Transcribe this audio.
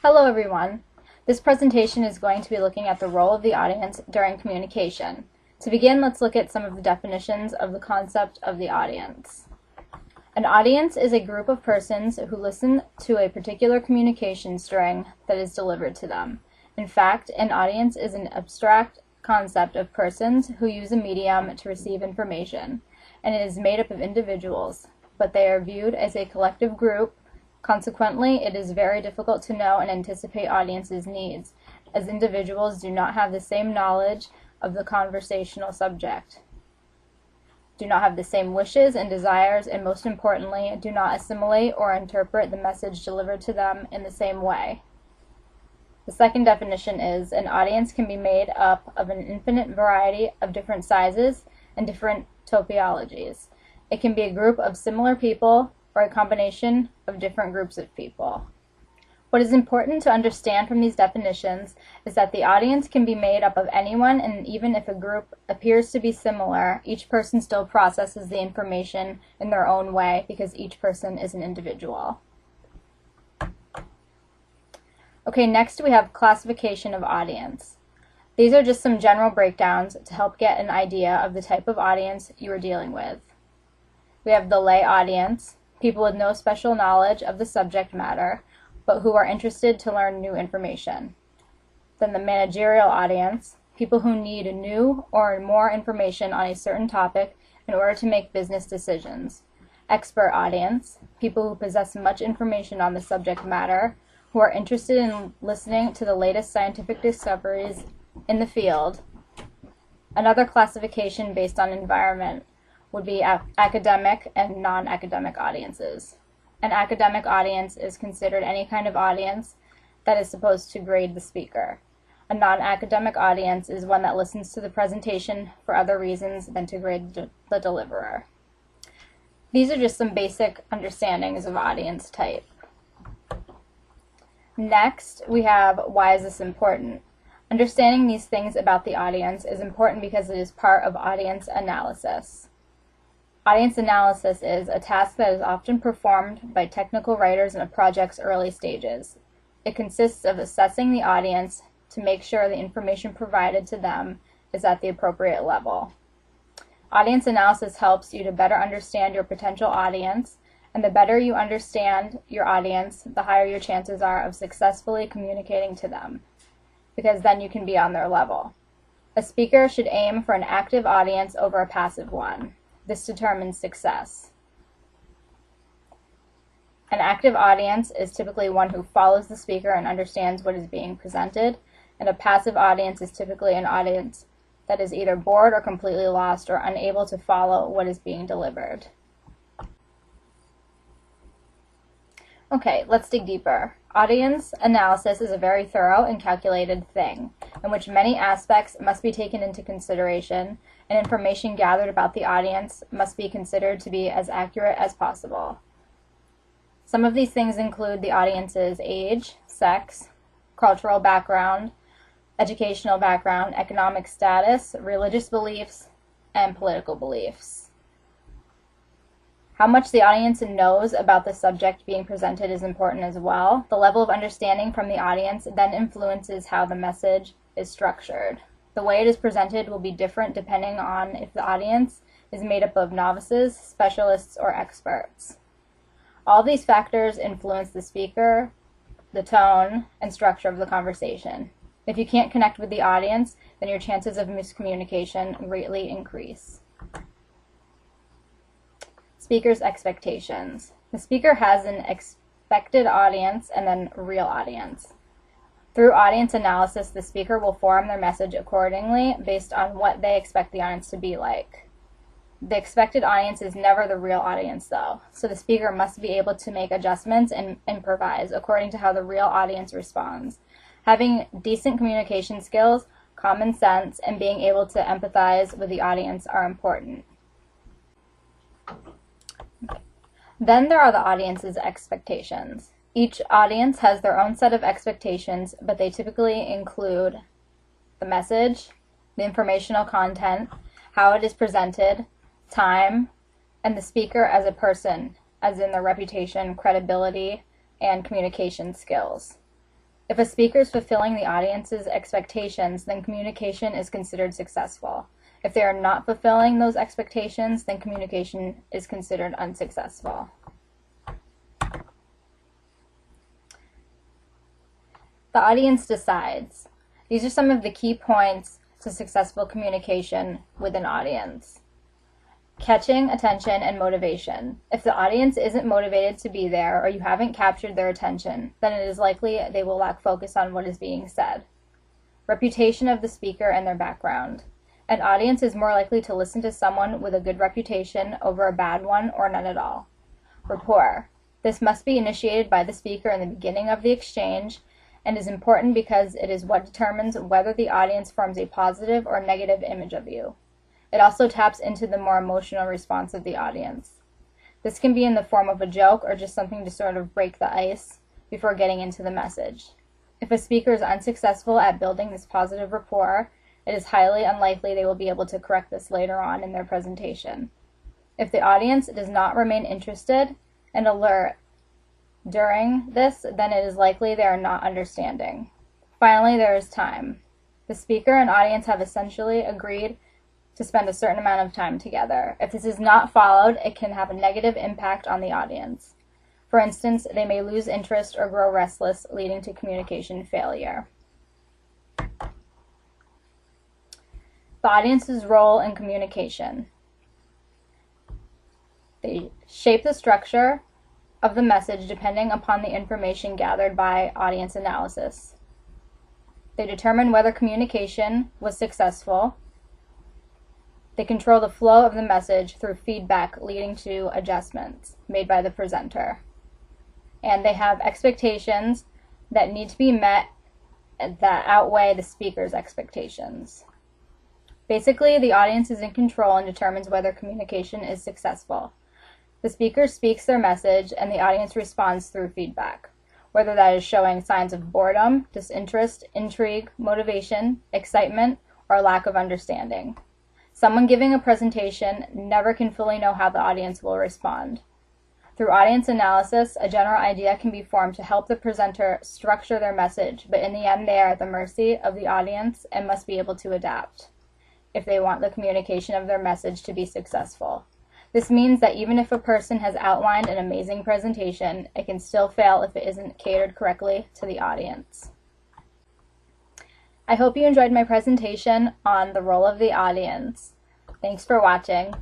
Hello everyone. This presentation is going to be looking at the role of the audience during communication. To begin, let's look at some of the definitions of the concept of the audience. An audience is a group of persons who listen to a particular communication string that is delivered to them. In fact, an audience is an abstract concept of persons who use a medium to receive information, and it is made up of individuals, but they are viewed as a collective group. Consequently, it is very difficult to know and anticipate audiences' needs, as individuals do not have the same knowledge of the conversational subject, do not have the same wishes and desires, and most importantly, do not assimilate or interpret the message delivered to them in the same way. The second definition is an audience can be made up of an infinite variety of different sizes and different topologies. It can be a group of similar people or a combination of different groups of people. What is important to understand from these definitions is that the audience can be made up of anyone, and even if a group appears to be similar, each person still processes the information in their own way because each person is an individual. Okay, next we have classification of audience. These are just some general breakdowns to help get an idea of the type of audience you are dealing with. We have the lay audience, people with no special knowledge of the subject matter, but who are interested to learn new information. Then the managerial audience, people who need new or more information on a certain topic in order to make business decisions. Expert audience, people who possess much information on the subject matter, who are interested in listening to the latest scientific discoveries in the field. Another classification based on environment would be academic and non-academic audiences. An academic audience is considered any kind of audience that is supposed to grade the speaker. A non-academic audience is one that listens to the presentation for other reasons than to grade the deliverer. These are just some basic understandings of audience type. Next, we have why is this important? Understanding these things about the audience is important because it is part of audience analysis. Audience analysis is a task that is often performed by technical writers in a project's early stages. It consists of assessing the audience to make sure the information provided to them is at the appropriate level. Audience analysis helps you to better understand your potential audience, and the better you understand your audience, the higher your chances are of successfully communicating to them, because then you can be on their level. A speaker should aim for an active audience over a passive one. This determines success. An active audience is typically one who follows the speaker and understands what is being presented, and a passive audience is typically an audience that is either bored or completely lost or unable to follow what is being delivered. Okay, let's dig deeper. Audience analysis is a very thorough and calculated thing, in which many aspects must be taken into consideration, and information gathered about the audience must be considered to be as accurate as possible. Some of these things include the audience's age, sex, cultural background, educational background, economic status, religious beliefs, and political beliefs. How much the audience knows about the subject being presented is important as well. The level of understanding from the audience then influences how the message is structured. The way it is presented will be different depending on if the audience is made up of novices, specialists, or experts. All these factors influence the speaker, the tone, and structure of the conversation. If you can't connect with the audience, then your chances of miscommunication greatly increase. Speaker's expectations. The speaker has an expected audience and then real audience. Through audience analysis, the speaker will form their message accordingly based on what they expect the audience to be like. The expected audience is never the real audience though, so the speaker must be able to make adjustments and improvise according to how the real audience responds. Having decent communication skills, common sense, and being able to empathize with the audience are important. Then there are the audience's expectations. Each audience has their own set of expectations, but they typically include the message, the informational content, how it is presented, time, and the speaker as a person, as in their reputation, credibility, and communication skills. If a speaker is fulfilling the audience's expectations, then communication is considered successful. If they are not fulfilling those expectations, then communication is considered unsuccessful. The audience decides. These are some of the key points to successful communication with an audience. Catching attention and motivation. If the audience isn't motivated to be there, or you haven't captured their attention, then it is likely they will lack focus on what is being said. Reputation of the speaker and their background. An audience is more likely to listen to someone with a good reputation over a bad one or none at all. Rapport. This must be initiated by the speaker in the beginning of the exchange and is important because it is what determines whether the audience forms a positive or negative image of you. It also taps into the more emotional response of the audience. This can be in the form of a joke or just something to sort of break the ice before getting into the message. If a speaker is unsuccessful at building this positive rapport, it is highly unlikely they will be able to correct this later on in their presentation. If the audience does not remain interested and alert during this, then it is likely they are not understanding. Finally, there is time. The speaker and audience have essentially agreed to spend a certain amount of time together. If this is not followed, it can have a negative impact on the audience. For instance, they may lose interest or grow restless, leading to communication failure. The audience's role in communication. They shape the structure of the message depending upon the information gathered by audience analysis. They determine whether communication was successful. They control the flow of the message through feedback leading to adjustments made by the presenter. And they have expectations that need to be met that outweigh the speaker's expectations. Basically, the audience is in control and determines whether communication is successful. The speaker speaks their message and the audience responds through feedback, whether that is showing signs of boredom, disinterest, intrigue, motivation, excitement, or lack of understanding. Someone giving a presentation never can fully know how the audience will respond. Through audience analysis, a general idea can be formed to help the presenter structure their message, but in the end they are at the mercy of the audience and must be able to adapt if they want the communication of their message to be successful. This means that even if a person has outlined an amazing presentation, it can still fail if it isn't catered correctly to the audience. I hope you enjoyed my presentation on the role of the audience. Thanks for watching.